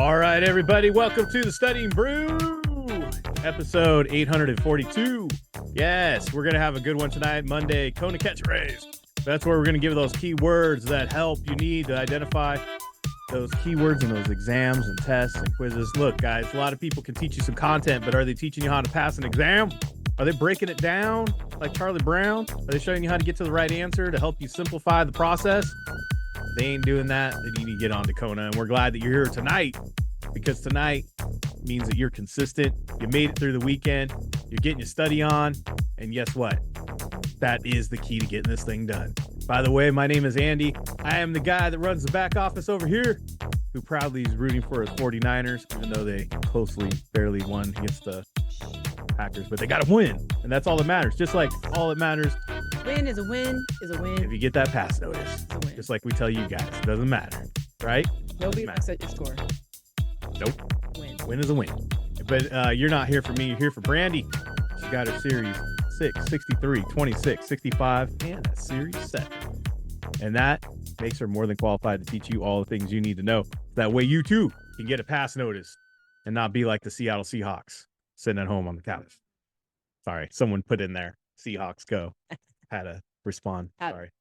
All right, everybody, welcome to the Studying Brew, episode 842. Yes, we're going to have a good one tonight, Monday, Kona Catchphrase. That's where we're going to give those keywords that help you need to identify those keywords in those exams and tests and quizzes. Look, guys, a lot of people can teach you some content, but are they teaching you how to pass an exam? Are they breaking it down like Charlie Brown? Are they showing you how to get to the right answer to help you simplify the process? If they ain't doing that, then you need to get on to Kona. And we're glad that you're here tonight, because tonight means that you're consistent. You made it through the weekend. You're getting your study on. And guess what? That is the key to getting this thing done. By the way, my name is Andy. I am the guy that runs the back office over here, who proudly is rooting for his 49ers, even though they closely barely won against the Packers. But they got to win. And that's all that matters. Just like all that matters. Win is a win is a win. If you get that pass notice, just like we tell you guys, it doesn't matter, right? Nobody looks at your score. Nope. Win is a win. But you're not here for me. You're here for Brandy. She got her series 6, 63, 26, 65, and a series 7. And that makes her more than qualified to teach you all the things you need to know. That way you too can get a pass notice and not be like the Seattle Seahawks sitting at home on the couch. Sorry, someone put in there, Seahawks go. Had to respond. Sorry.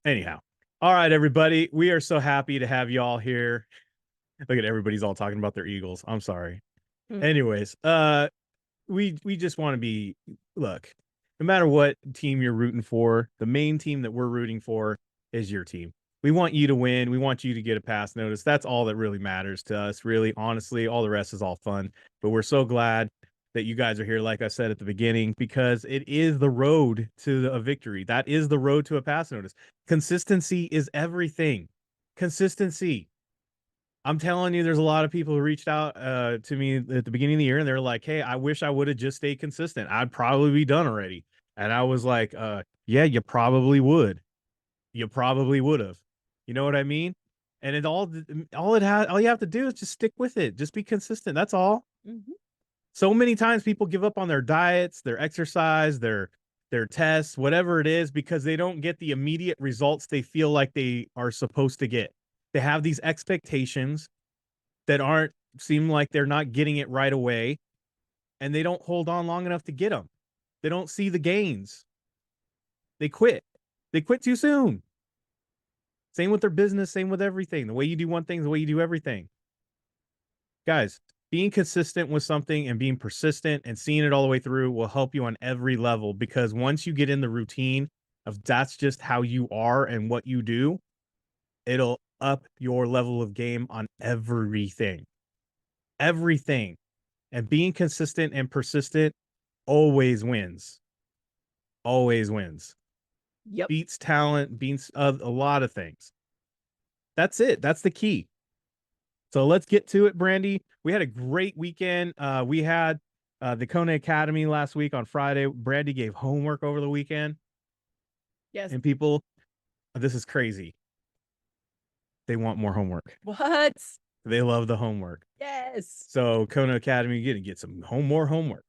Anyhow. All right, everybody. We are so happy to have you all here. Look at everybody's all talking about their Eagles. I'm sorry. Anyways, we just want to be, look, no matter what team you're rooting for, the main team that we're rooting for is your team. We want you to win. We want you to get a pass notice. That's all that really matters to us, really. Honestly, all the rest is all fun. But we're so glad that you guys are here, like I said at the beginning, because it is the road to a victory. That is the road to a pass notice. Consistency is everything. Consistency. I'm telling you, there's a lot of people who reached out to me at the beginning of the year, and they're like, hey, I wish I would have just stayed consistent. I'd probably be done already. And I was like, yeah, you probably would. You probably would have. You know what I mean? And all you have to do is just stick with it. Just be consistent. That's all. Mm-hmm. So many times people give up on their diets, their exercise, their tests, whatever it is, because they don't get the immediate results they feel like they are supposed to get. They have these expectations that seem like they're not getting it right away, and they don't hold on long enough to get them. They don't see the gains. They quit. They quit too soon. Same with their business, same with everything. The way you do one thing is the way you do everything. Guys, being consistent with something and being persistent and seeing it all the way through will help you on every level, because once you get in the routine of that's just how you are and what you do, it'll up your level of game on everything. Everything. And being consistent and persistent always wins. Always wins. Yep. Beats talent, beats a lot of things. That's it. That's the key. So let's get to it, Brandy. We had a great weekend. We had the Kona Academy last week on Friday. Brandy gave homework over the weekend. Yes. And people, this is crazy. They want more homework. What? They love the homework. Yes. So Kona Academy, you're going to get some more homework.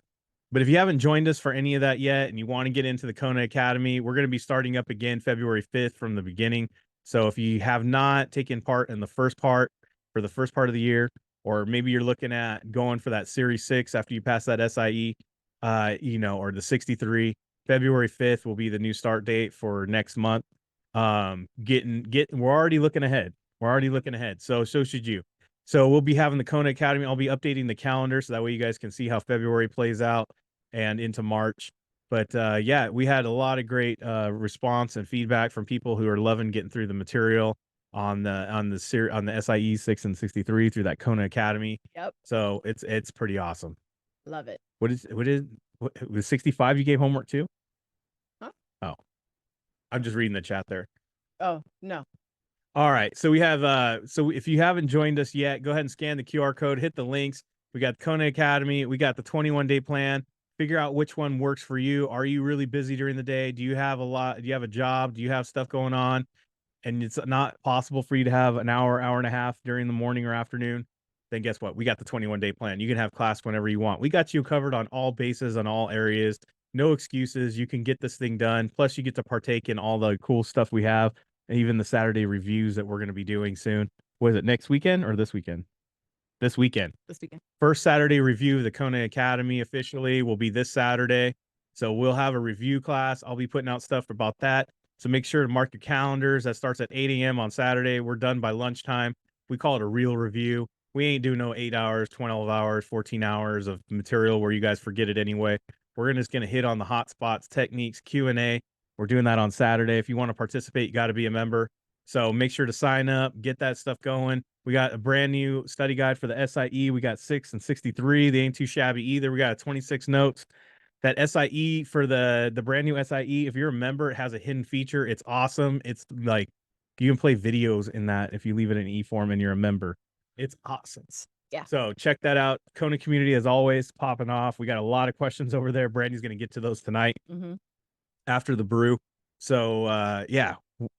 But if you haven't joined us for any of that yet and you want to get into the Kona Academy, we're going to be starting up again February 5th from the beginning. So if you have not taken part in the first part for the first part of the year, or maybe you're looking at going for that Series 6 after you pass that SIE, or the 63, February 5th will be the new start date for next month. We're already looking ahead. So should you. So we'll be having the Kona Academy. I'll be updating the calendar so that way you guys can see how February plays out and into March. But yeah, we had a lot of great response and feedback from people who are loving getting through the material on the SIE 6 and 63 through that Kona Academy. Yep. So it's pretty awesome. Love it. What was 65 you gave homework too? Huh? Oh. I'm just reading the chat there. Oh, no. All right. So we have so if you haven't joined us yet, go ahead and scan the QR code, hit the links. We got Kona Academy, we got the 21-day plan. Figure out which one works for you. Are you really busy during the day? Do you have a job? Do you have stuff going on? And it's not possible for you to have an hour and a half during the morning or afternoon, then guess what? We got the 21-day plan. You can have class whenever you want. We got you covered on all bases, on all areas. No excuses. You can get this thing done. Plus, you get to partake in all the cool stuff we have, and even the Saturday reviews that we're going to be doing soon. was it next weekend or this weekend? This weekend. This weekend. First Saturday review of the Kona Academy officially will be this Saturday. So we'll have a review class. I'll be putting out stuff about that. So make sure to mark your calendars. That starts at 8 a.m. on Saturday. We're done by lunchtime. We call it a real review. We ain't doing no 8 hours, 12 hours, 14 hours of material where you guys forget it anyway. We're just going to hit on the hot spots, techniques, Q&A. We're doing that on Saturday. If you want to participate, you got to be a member. So make sure to sign up, get that stuff going. We got a brand new study guide for the SIE. We got 6 and 63. They ain't too shabby either. We got 26 notes. That SIE for the brand new SIE, if you're a member, it has a hidden feature. It's awesome. It's like you can play videos in that if you leave it in e-form and you're a member. It's awesome. Yeah. So check that out. Kona community, as always, popping off. We got a lot of questions over there. Brandy's going to get to those tonight after the brew. So, yeah,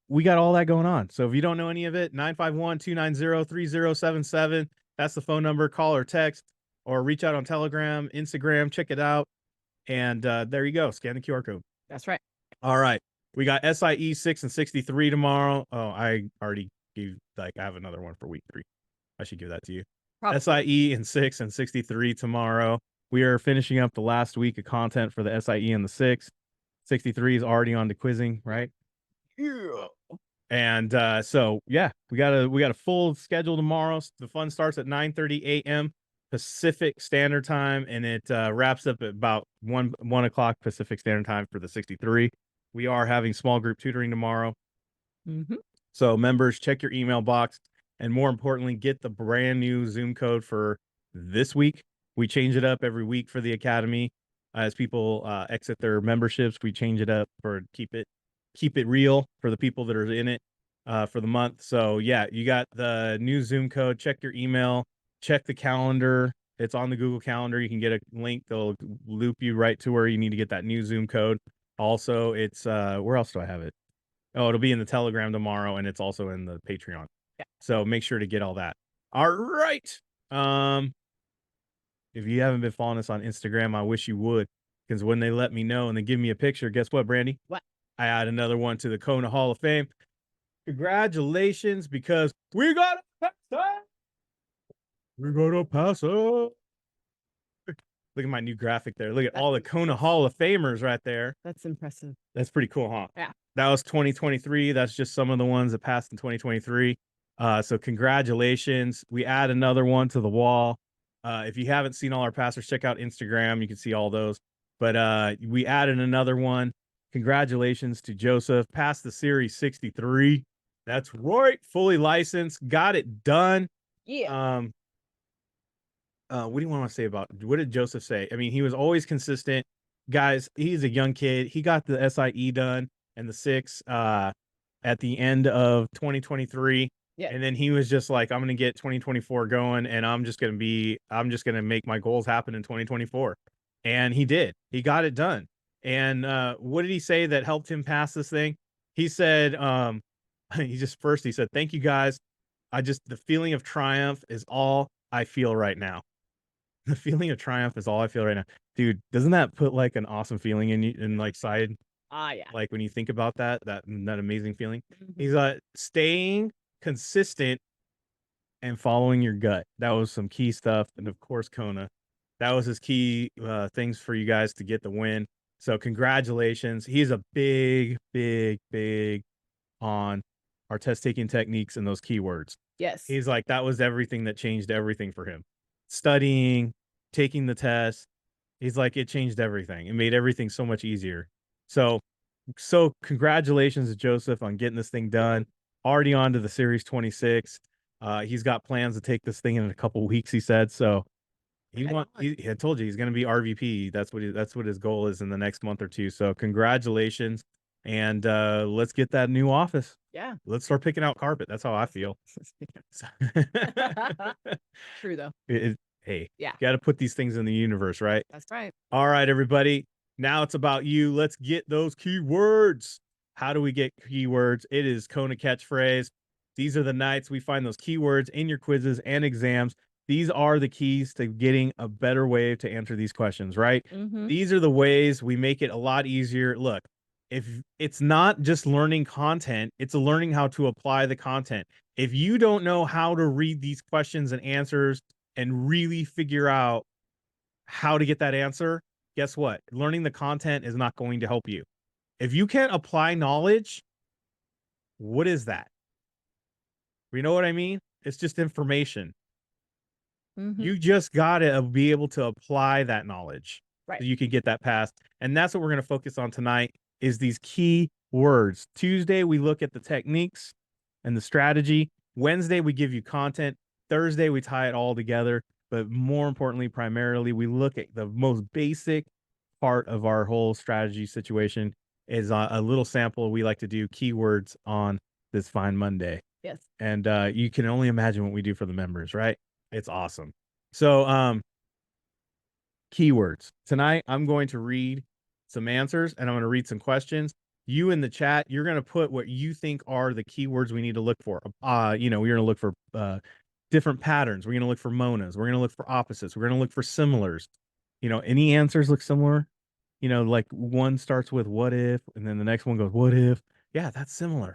we got all that going on. So if you don't know any of it, 951-290-3077. That's the phone number. Call or text or reach out on Telegram, Instagram. Check it out. And there you go. Scan the QR code. That's right. All right. We got SIE 6 and 63 tomorrow. Oh, I already gave, I have another one for week 3. I should give that to you. Probably. SIE and 6 and 63 tomorrow. We are finishing up the last week of content for the SIE and the 6. 63 is already on to quizzing, right? Yeah. And so yeah, we got a full schedule tomorrow. The fun starts at 9:30 a.m. Pacific Standard Time, and it wraps up at about 1 o'clock Pacific Standard Time for the 63. We are having small group tutoring tomorrow. So members, check your email box. And more importantly, get the brand new Zoom code for this week. We change it up every week for the Academy. As people exit their memberships, we change it up for keep it real for the people that are in it for the month. So yeah, you got the new Zoom code. Check your email. Check the calendar. It's on the Google Calendar. You can get a link. They'll loop you right to where you need to get that new Zoom code. Also, it's where else do I have it? Oh, it'll be in the Telegram tomorrow, and it's also in the Patreon. Yeah. So make sure to get all that. All right. If you haven't been following us on Instagram, I wish you would, because when they let me know and they give me a picture, guess what, Brandy? What? I add another one to the Kona Hall of Fame. Congratulations, because we got a pass up. We got a pass up. Look at my new graphic there. Look at all the Kona Hall of Famers right there. That's impressive. That's pretty cool, huh? Yeah. That was 2023. That's just some of the ones that passed in 2023. So congratulations. We add another one to the wall. If you haven't seen all our passers, check out Instagram. You can see all those. But we added another one. Congratulations to Joseph. Passed the Series 63. That's right. Fully licensed. Got it done. Yeah. What do you want to say about, what did Joseph say? I mean, he was always consistent. Guys, he's a young kid. He got the SIE done and the 6 at the end of 2023. Yeah. And then he was just like, I'm going to get 2024 going, and I'm just going to make my goals happen in 2024. And he did. He got it done. And what did he say that helped him pass this thing? He said, he said, thank you guys. The feeling of triumph is all I feel right now. The feeling of triumph is all I feel right now. Dude, doesn't that put like an awesome feeling in you, in like side? Yeah. Like when you think about that amazing feeling. He's staying consistent and following your gut. That was some key stuff. And of course, Kona, that was his key things for you guys to get the win. So congratulations. He's a big on our test taking techniques and those keywords. Yes. He's like, that was everything that changed everything for him. Studying, taking the test. He's like, it changed everything. It made everything so much easier. So congratulations to Joseph on getting this thing done. Already on to the Series 26. He's got plans to take this thing in a couple weeks, he said. So I told you he's going to be RVP. That's what his goal is in the next month or two. So congratulations. And let's get that new office. Yeah. Let's start picking out carpet. That's how I feel. True, though. Hey, yeah. Got to put these things in the universe, right? That's right. All right, everybody. Now it's about you. Let's get those keywords. How do we get keywords? It is Kona Catchphrase. These are the nights we find those keywords in your quizzes and exams. These are the keys to getting a better way to answer these questions, right? These are the ways we make it a lot easier. Look, if it's not just learning content, it's learning how to apply the content. If you don't know how to read these questions and answers and really figure out how to get that answer, guess what? Learning the content is not going to help you. If you can't apply knowledge, what is that? You know what I mean? It's just information. You just got to be able to apply that knowledge Right. so you can get that passed. And that's what we're going to focus on tonight is these key words. Tuesday, we look at the techniques and the strategy. Wednesday, we give you content. Thursday, we tie it all together. But more importantly, primarily, we look at the most basic part of our whole strategy situation is a little sample. We like to do keywords on this fine Monday. Yes. And you can only imagine what we do for the members, right? It's awesome. So, keywords. Tonight, I'm going to read some answers and I'm going to read some questions. You in the chat, you're going to put what you think are the keywords we need to look for. We're going to look for different patterns. We're going to look for monas. We're going to look for opposites. We're going to look for similars. Any answers look similar? Like one starts with what if, and then the next one goes, what if? Yeah, that's similar.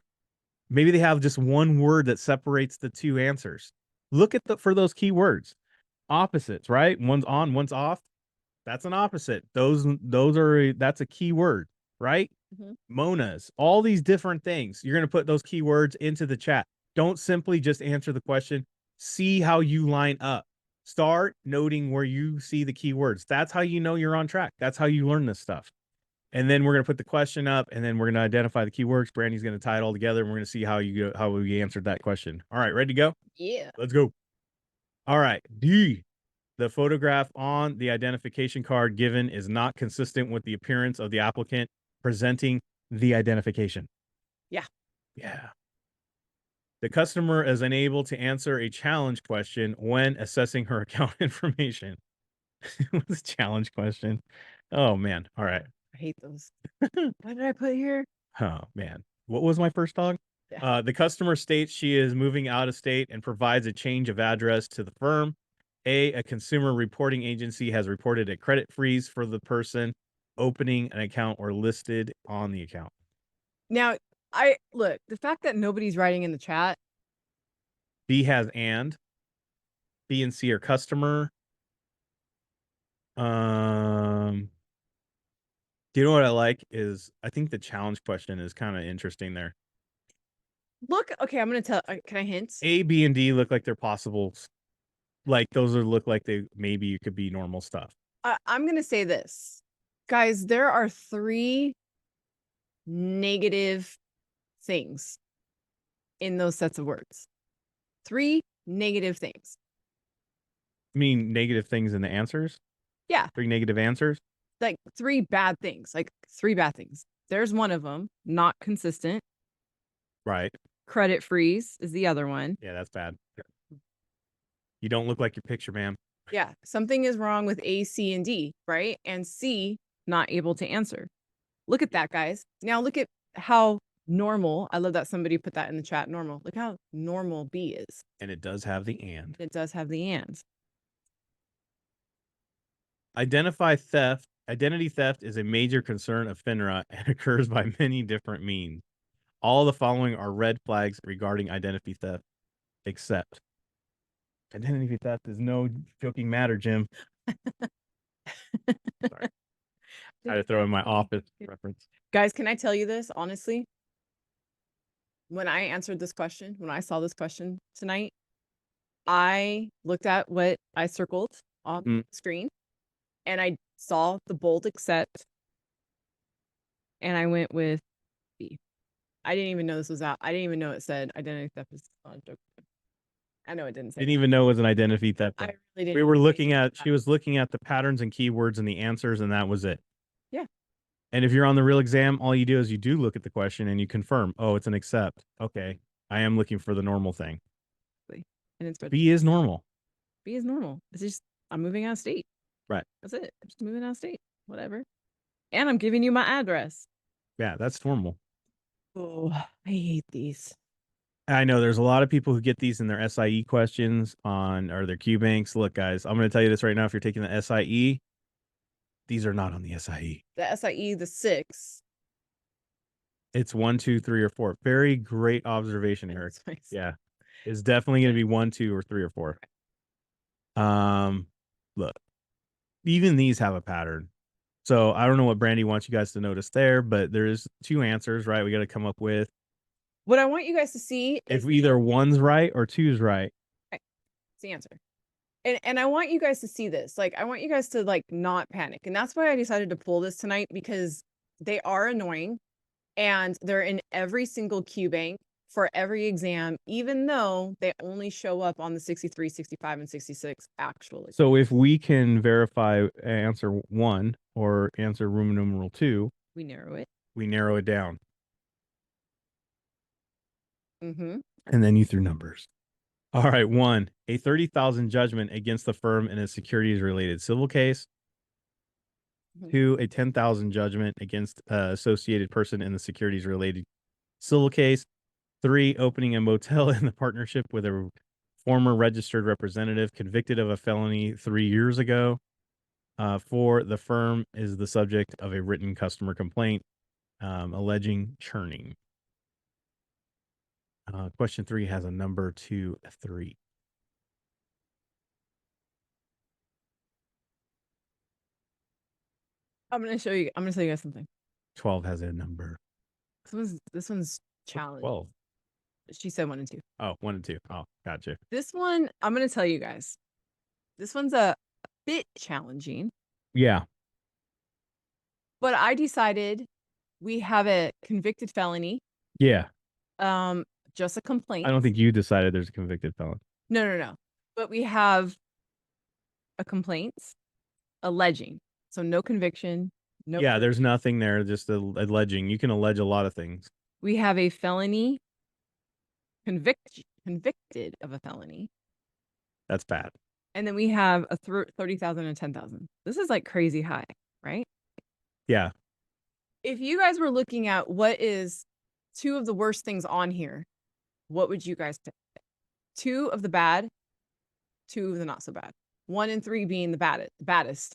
Maybe they have just one word that separates the two answers. Look at for those keywords. Opposites, right? One's on, one's off. That's an opposite. That's a keyword, right? Monas, all these different things. You're going to put those keywords into the chat. Don't simply just answer the question. See how you line up. Start noting where you see the keywords. That's how you know you're on track. That's how you learn this stuff. And then we're going to put the question up and then we're going to identify the keywords. Brandy's going to tie it all together and we're going to see how we answered that question. All right, ready to go? Yeah. Let's go. All right. D. The photograph on the identification card given is not consistent with the appearance of the applicant presenting the identification. Yeah. Yeah. The customer is unable to answer a challenge question when assessing her account information. What's a challenge question? Oh, man. All right. I hate those. What did I put here? Oh, man. What was my first dog? Yeah. The customer states she is moving out of state and provides a change of address to the firm. A consumer reporting agency has reported a credit freeze for the person opening an account or listed on the account. Now, the fact that nobody's writing in the chat. B has and. B and C are customer. Do you know what I like is I think the challenge question is kind of interesting there. Look, okay, I'm going to tell. Can I hint? A, B, and D look like they're possible. Like those look like maybe it could be normal stuff. I'm going to say this. Guys, there are 3 negative things in those sets of words. 3 negative things. I mean, negative things in the answers? Yeah. 3 negative answers? Like 3 bad things. Like 3 bad things. There's one of them. Not consistent. Right. Credit freeze is the other one. Yeah, that's bad. You don't look like your picture, ma'am. Yeah. Something is wrong with A, C, and D, right? And C, not able to answer. Look at that, guys. Now look at how normal. I love that somebody put that in the chat. Normal. Look how normal B is. And it does have the and. It does have the and. Identity theft is a major concern of FINRA and occurs by many different means. All the following are red flags regarding identity theft, except identity theft is no joking matter, Jim. Sorry. I had to throw in my office reference. Guys, can I tell you this, honestly? When I answered this question, when I saw this question tonight, I looked at what I circled on the screen and I saw the bold except and I went with B. I didn't even know this was out. I didn't even know it said identity theft is not a joke. I know it didn't say. Didn't even know it was an identity theft. I really didn't. We were looking at, she was looking at the patterns and keywords and the answers, and that was it. Yeah. And if you're on the real exam, all you do is you do look at the question and you confirm, oh, it's an accept. Okay. I am looking for the normal thing. And it's B is normal. B is normal. It's just, I'm moving out of state. Right. That's it. I'm just moving out of state. Whatever. And I'm giving you my address. Yeah, that's normal. Oh, I hate these. I know there's a lot of people who get these in their SIE questions or their Q banks. Look, guys, I'm going to tell you this right now. If you're taking the SIE, these are not on the SIE. The SIE, the 6. It's 1, 2, 3, or 4. Very great observation, Eric. Nice. Yeah. is definitely going to be 1, 2, or 3 or 4. Look, even these have a pattern. So I don't know what Brandy wants you guys to notice there, but there is 2 answers, right? We got to come up with What I want you guys to see is if either 1's right or 2's right. it's the answer. And I want you guys to see this. Like, I want you guys to like not panic. And that's why I decided to pull this tonight, because they are annoying and they're in every single Q bank for every exam, even though they only show up on the 63, 65, and 66 actually. So if we can verify answer 1 or answer Roman numeral 2, We narrow it. we narrow it down. Mm-hmm. And then you threw numbers. All right, 1, a 30,000 judgment against the firm in a securities related civil case. 2, a 10,000 judgment against associated person in the securities related civil case. 3, opening a motel in the partnership with a former registered representative convicted of a felony 3 years ago. 4, the firm is the subject of a written customer complaint alleging churning. Question 3 has a number 2, 3. I'm gonna show you guys something. 12 has a number. This one's challenging. 12. She said 1 and 2. Oh, 1 and 2. Oh, gotcha. This one, I'm gonna tell you guys. This one's a bit challenging. Yeah. But I decided we have a convicted felony. Yeah. Just a complaint. I don't think you decided there's a convicted felon. No. But we have a complaint alleging. So no conviction. No. Yeah, there's nothing there, just alleging. You can allege a lot of things. We have a felony convicted of a felony. That's bad. And then we have a 30,000 and 10,000. This is like crazy high, right? Yeah. If you guys were looking at what is 2 of the worst things on here, what would you guys pick? 2 of the bad, 2 of the not so bad. 1 and 3 being the baddest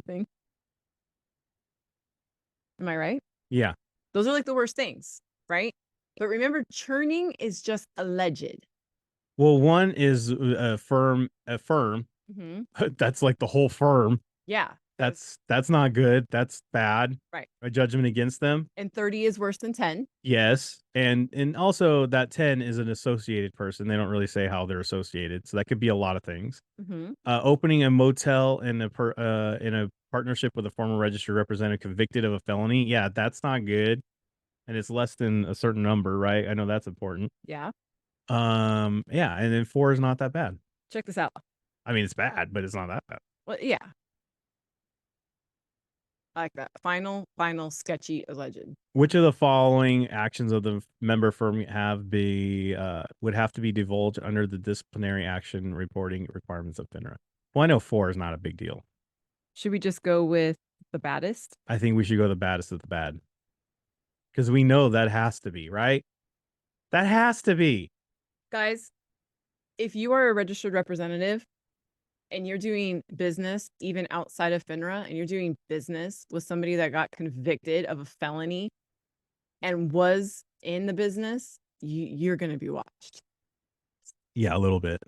thing. Am I right? Yeah. Those are like the worst things, right? But remember, churning is just alleged. Well, 1 is a firm. Mm-hmm. That's like the whole firm. Yeah. That's not good. That's bad. Right. A judgment against them. And 30 is worse than 10. Yes. And also that 10 is an associated person. They don't really say how they're associated. So that could be a lot of things. Mm-hmm. Opening a motel in a partnership with a former registered representative convicted of a felony. Yeah, that's not good. And it's less than a certain number, right? I know that's important. Yeah. Yeah, and then 4 is not that bad. Check this out. I mean, it's bad, but it's not that bad. Well, yeah. I like that. Final, sketchy, alleged. Which of the following actions of the member firm would have to be divulged under the disciplinary action reporting requirements of FINRA? Well, I know 4 is not a big deal. Should we just go with the baddest? I think we should go the baddest of the bad. Because we know that has to be, right? That has to be. Guys, if you are a registered representative and you're doing business even outside of FINRA and you're doing business with somebody that got convicted of a felony and was in the business, you're going to be watched. Yeah, a little bit.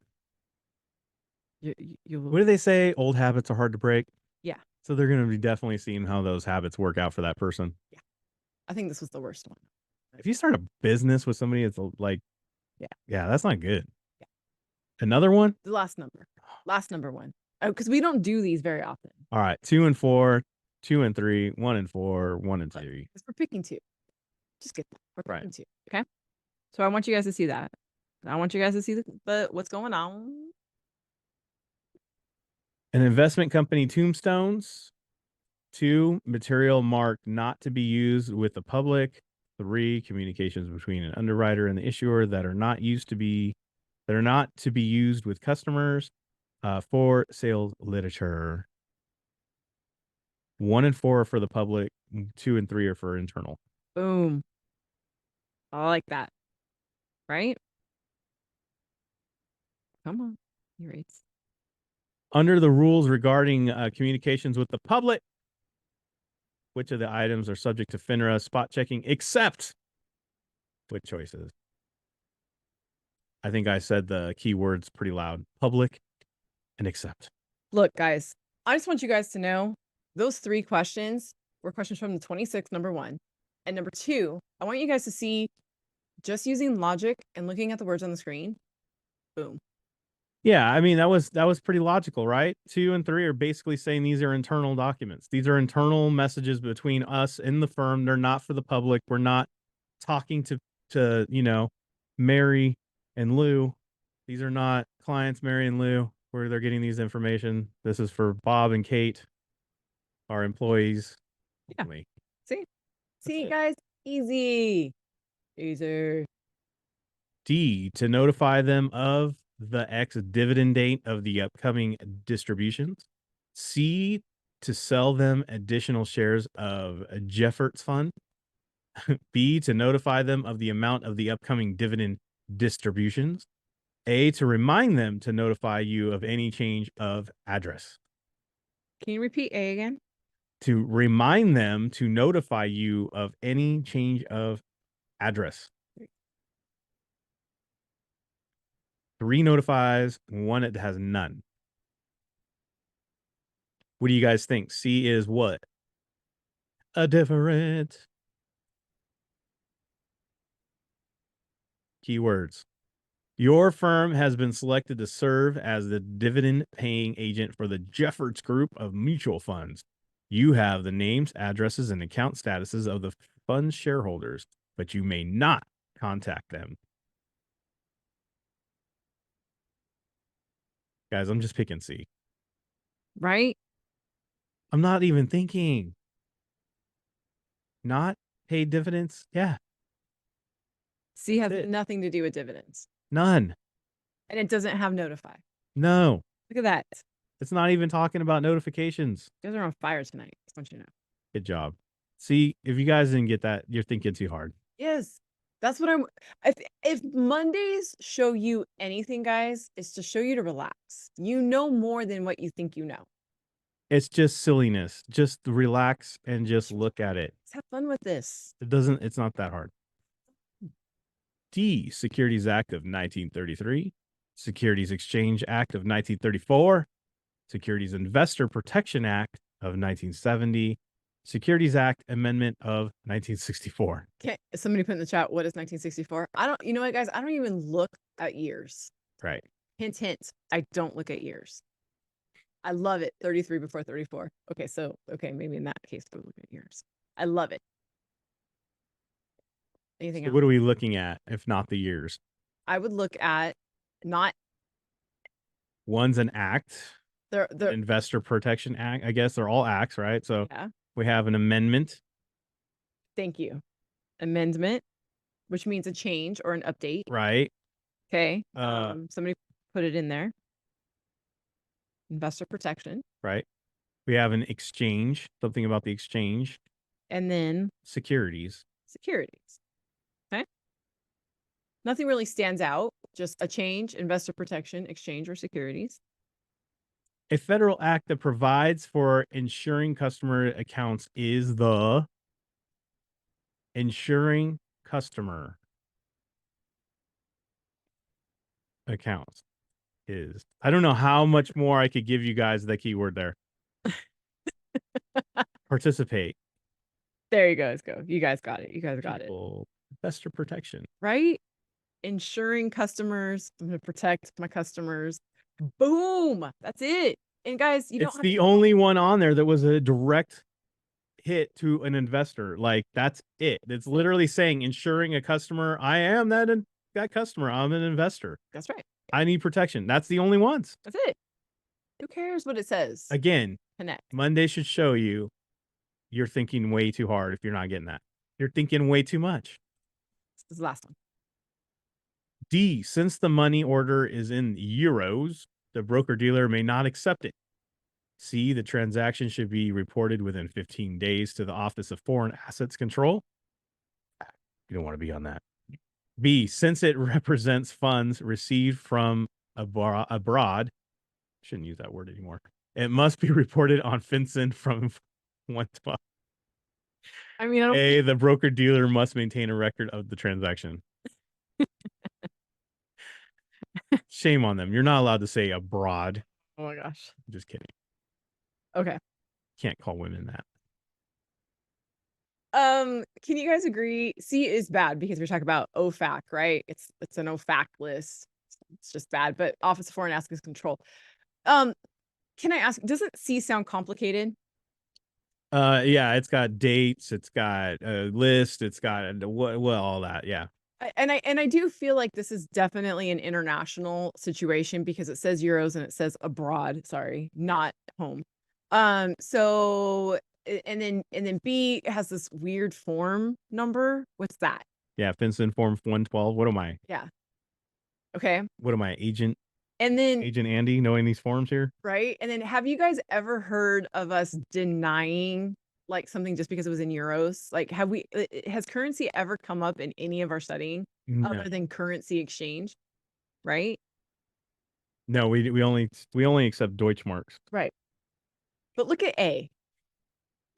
You What do they say? Old habits are hard to break. Yeah. So they're going to be definitely seeing how those habits work out for that person. Yeah. I think this was the worst one. If you start a business with somebody, it's like, yeah, that's not good. Yeah. Another one? The last number 1. Oh, because we don't do these very often. All right. 2 and 4, 2 and 3, 1 and 4, 1 and 2. Because we're picking 2. Just get that. We're picking Right. 2. Okay. So I want you guys to see that. I want you guys to see what's going on. An investment company tombstones. 2, material marked not to be used with the public. 3, communications between an underwriter and the issuer that are not to be used with customers. 4, sales literature. 1 and 4 are for the public. 2 and 3 are for internal. Boom. I like that. Right? Come on. Your rates. Under the rules regarding communications with the public, which of the items are subject to FINRA spot checking except which choices? I think I said the keywords pretty loud. Public and accept. Look, guys, I just want you guys to know those 3 questions were questions from the 26th, number 1. And number 2, I want you guys to see just using logic and looking at the words on the screen. Boom. Yeah, I mean that was pretty logical, right? 2 and 3 are basically saying these are internal documents. These are internal messages between us and the firm. They're not for the public. We're not talking to Mary and Lou. These are not clients, Mary and Lou, where they're getting these information. This is for Bob and Kate, our employees. Yeah. Only. See, guys, easy. D, to notify them of the X dividend date of the upcoming distributions. C, to sell them additional shares of Jeffords Fund. B, to notify them of the amount of the upcoming dividend distributions. A, to remind them to notify you of any change of address. Can you repeat A again? To remind them to notify you of any change of address. 3 notifies, 1 it has none. What do you guys think? C is what? A different. Keywords. Your firm has been selected to serve as the dividend paying agent for the Jeffords Group of mutual funds. You have the names, addresses, and account statuses of the fund's shareholders, but you may not contact them. Guys, I'm just picking C. Right? I'm not even thinking. Not paid dividends? Yeah. C has nothing to do with dividends. None. And it doesn't have notify. No. Look at that. It's not even talking about notifications. You guys are on fire tonight. I just want you to know. Good job. See, if you guys didn't get that, you're thinking too hard. Yes. That's what I'm. If Mondays show you anything, guys, it's to show you to relax. You know more than what you think you know. It's just silliness. Just relax and just look at it. Let's have fun with this. It's not that hard. D, Securities Act of 1933, Securities Exchange Act of 1934, Securities Investor Protection Act of 1970, Securities Act Amendment of 1964. Okay, somebody put in the chat, what is 1964? You know what, guys? I don't even look at years. Right. Hint, hint. I don't look at years. I love it. 33 before 34. Okay, maybe in that case, go look at years. I love it. Anything else? What are we looking at, if not the years? I would look at not. One's an act. They're Investor Protection Act. I guess they're all acts, right? So yeah. We have an amendment. Thank you. Amendment, which means a change or an update. Right. Okay. Somebody put it in there. Investor protection. Right. We have an exchange, something about the exchange. And then securities. Okay. Nothing really stands out, just a change, investor protection, exchange, or securities. A federal act that provides for insuring customer accounts is the insuring customer accounts is. I don't know how much more I could give you guys the keyword there. Participate. There you guys go. You guys got it. Investor protection. Right? Insuring customers. I'm going to protect my customers. Boom. That's it. And guys, It's the only one on there that was a direct hit to an investor. Like, that's it. It's literally saying insuring a customer. I am that customer. I'm an investor. That's right. I need protection. That's the only ones. That's it. Who cares what it says? Again, connect. Monday should show you you're thinking way too hard if you're not getting that. You're thinking way too much. This is the last one. D, since the money order is in euros, the broker-dealer may not accept it. C, the transaction should be reported within 15 days to the Office of Foreign Assets Control. You don't want to be on that. B, since it represents funds received from abroad, shouldn't use that word anymore. It must be reported on FinCEN from 112. I mean, I don't A, the broker-dealer must maintain a record of the transaction. Shame on them. You're not allowed to say abroad. Oh my gosh. Just kidding. Okay. Can't call women that. Can you guys agree? C is bad because we're talking about OFAC, right? It's an OFAC list. It's just bad, but Office of Foreign Assets Control. Can I ask, doesn't C sound complicated? Yeah, it's got dates, it's got a list, it's got all that. Yeah. And I do feel like this is definitely an international situation because it says euros and it says abroad, sorry, not home. So and then B has this weird form number. What's that? Yeah, FinCEN form 112. What am I? Yeah. Okay. What am I, Agent And then Andy, knowing these forms here? right? And then have you guys ever heard of us denying like something just because it was in euros? Like has currency ever come up in any of our studying No. other than currency exchange? Right? No, we only accept Deutschmarks. Right. But look at A.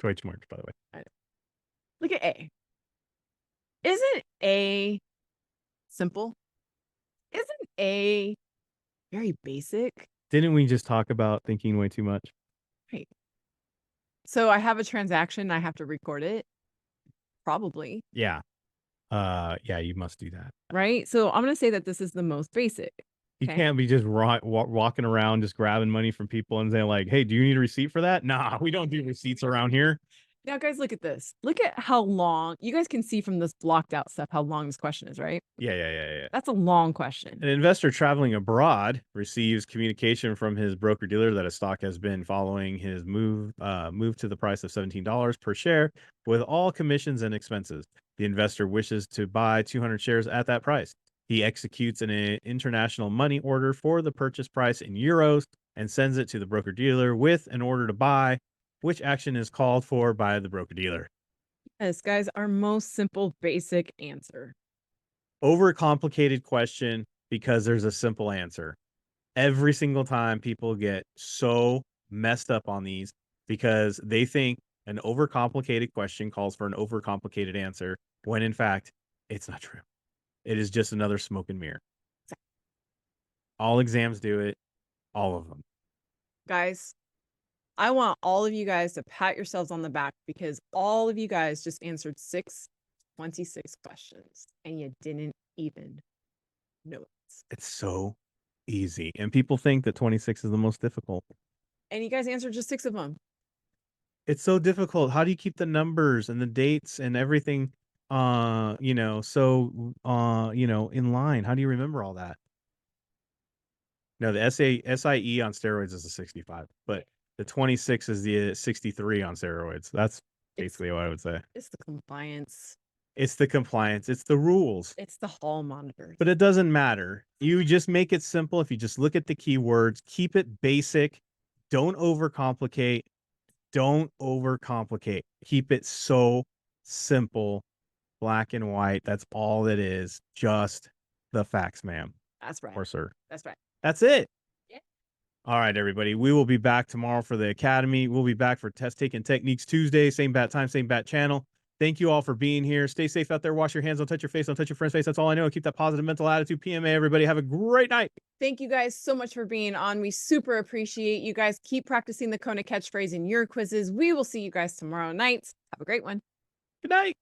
Deutschmarks, by the way. Look at A. Isn't A simple? Isn't A very basic? Didn't we just talk about thinking way too much? Right. So I have a transaction, I have to record it. Probably. Yeah. Yeah, you must do that. Right? So I'm going to say that this is the most basic. You Okay. can't be just walking around just grabbing money from people and saying like, "Hey, do you need a receipt for that?" Nah, we don't do receipts around here. Now, guys, look at this. Look at how long you guys can see from this blocked out stuff how long this question is, right? Yeah. That's a long question. An investor traveling abroad receives communication from his broker dealer that a stock has been following his move to the price of $17 per share with all commissions and expenses. The investor wishes to buy 200 shares at that price. He executes an international money order for the purchase price in euros and sends it to the broker dealer with an order to buy, which action is called for by the broker dealer. Yes, guys, our most simple, basic answer. Overcomplicated question because there's a simple answer. Every single time people get so messed up on these because they think an overcomplicated question calls for an overcomplicated answer when in fact it's not true. It is just another smoke and mirror. All exams do it, all of them. Guys, I want all of you guys to pat yourselves on the back because all of you guys just answered 26 questions and you didn't even know it. It's so easy. And people think that 26 is the most difficult. And you guys answered just 6 of them. It's so difficult. How do you keep the numbers and the dates and everything in line? How do you remember all that? No, the SIE on steroids is a 65, but the 26 is the 63 on steroids. That's basically what I would say. It's the compliance. It's the compliance. It's the rules. It's the hall monitors. But it doesn't matter. You just make it simple. If you just look at the keywords, keep it basic. Don't overcomplicate. Don't overcomplicate. Keep it so simple, black and white. That's all it is. Just the facts, ma'am. That's right. Or sir. That's right. That's it. Yeah. All right, everybody. We will be back tomorrow for the Academy. We'll be back for Test Taking Techniques Tuesday. Same bat time, same bat channel. Thank you all for being here. Stay safe out there. Wash your hands. Don't touch your face. Don't touch your friend's face. That's all I know. Keep that positive mental attitude. PMA, everybody. Have a great night. Thank you guys so much for being on. We super appreciate you guys. Keep practicing the Kona catchphrase in your quizzes. We will see you guys tomorrow night. Have a great one. Good night.